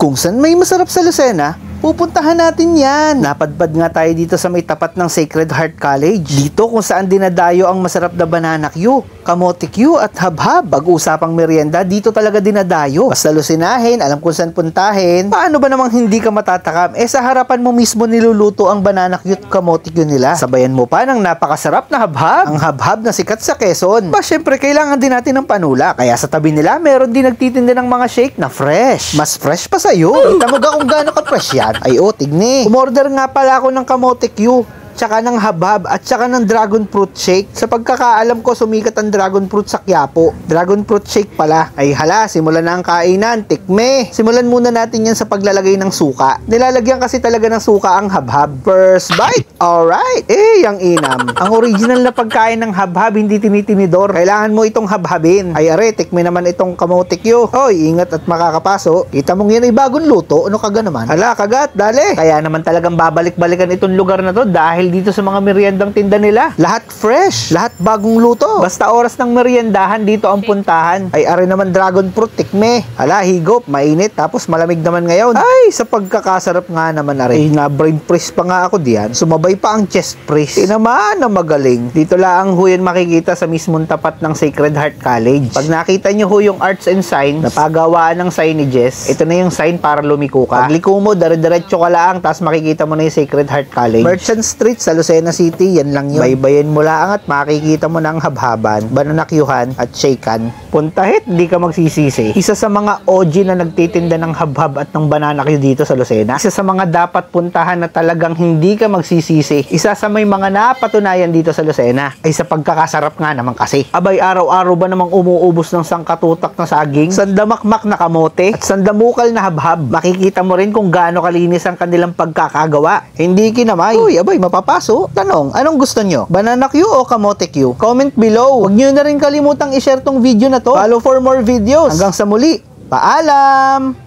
Kung saan may masarap sa Lucena, pupuntahan natin yan. Napadpad nga tayo dito sa may tapat ng Sacred Heart College. Dito kung saan dinadayo ang masarap na banana Q, kamote Q at habhab. Pag-usapang merienda, dito talaga dinadayo. Basta Lucinahin, alam kung saan puntahin. Paano ba namang hindi ka matatakam? Sa harapan mo mismo niluluto ang banana Q at kamote Q nila. Sabayan mo pa ng napakasarap na habhab. Ang habhab na sikat sa Quezon. Syempre, kailangan din natin ng panula. Kaya sa tabi nila, meron din nagtitinda ng mga shake na fresh. Mas fresh pa sa'yo. Kita mo kung gaano ka-fresh yan. Ay, tigni. Umorder nga pala ako ng kamote Q, tsaka ng habhab at tsaka ng dragon fruit shake. Sa pagkakaalam ko, sumikat ang dragon fruit sa Quiapo. Dragon fruit shake pala. Ay hala, simulan na ang kainan. Tikme. Simulan muna natin yan sa paglalagay ng suka. Nilalagyan kasi talaga ng suka ang habhab. First bite. Alright. Ang inam. Ang original na pagkain ng habhab, hindi tinitinidor. Kailangan mo itong habhabin. Ay are, tikme naman itong kamote Q. Hoy, ingat at makakapaso. Kita mong yan ay bagong luto. Ano kaga naman? Hala, kagat, dali. Kaya naman talagang babalik-balikan itong lugar na to dahil dito sa mga meriendang tinda nila. Lahat fresh, lahat bagong luto. Basta oras ng meriendahan, dito ang puntahan. Ay are naman dragon fruit, tikme. Hala, higop, mainit, tapos malamig naman ngayon. Ay, sa pagkakasarap nga naman are. Na brain freeze pa nga ako diyan. Sumabay pa ang chest freeze. Naman na magaling. Dito lang ho yan makikita sa mismong tapat ng Sacred Heart College. Pag nakita nyo ho yung arts and signs na pagawaan ng signages, ito na yung sign para lumiko ka. Pag liko mo, dire-diretso ka lang, tapos makikita mo na yung Sacred Heart College. Merchant Street sa Lucena City, yan lang yun. Baybayin mo lang at makikita mo ng habhaban, bananakyuhan at shakean. Puntahit, di ka magsisisi. Isa sa mga OG na nagtitinda ng habhab at ng bananakyu dito sa Lucena. Isa sa mga dapat puntahan na talagang hindi ka magsisisi. Isa sa may mga napatunayan dito sa Lucena ay sa pagkakasarap nga naman kasi. Abay, araw-araw ba namang umuubos ng sangkatutak na saging, sandamakmak na kamote at sandamukal na habhab. Makikita mo rin kung gaano kalinis ang kanilang pagkakagawa. Hindi kinamay. Uy, abay, mapapaso. Tanong, anong gusto nyo? Banana Q o kamote Q? Comment below. Huwag nyo na rin kalimutang i-share tong video na to. Follow for more videos. Hanggang sa muli. Paalam!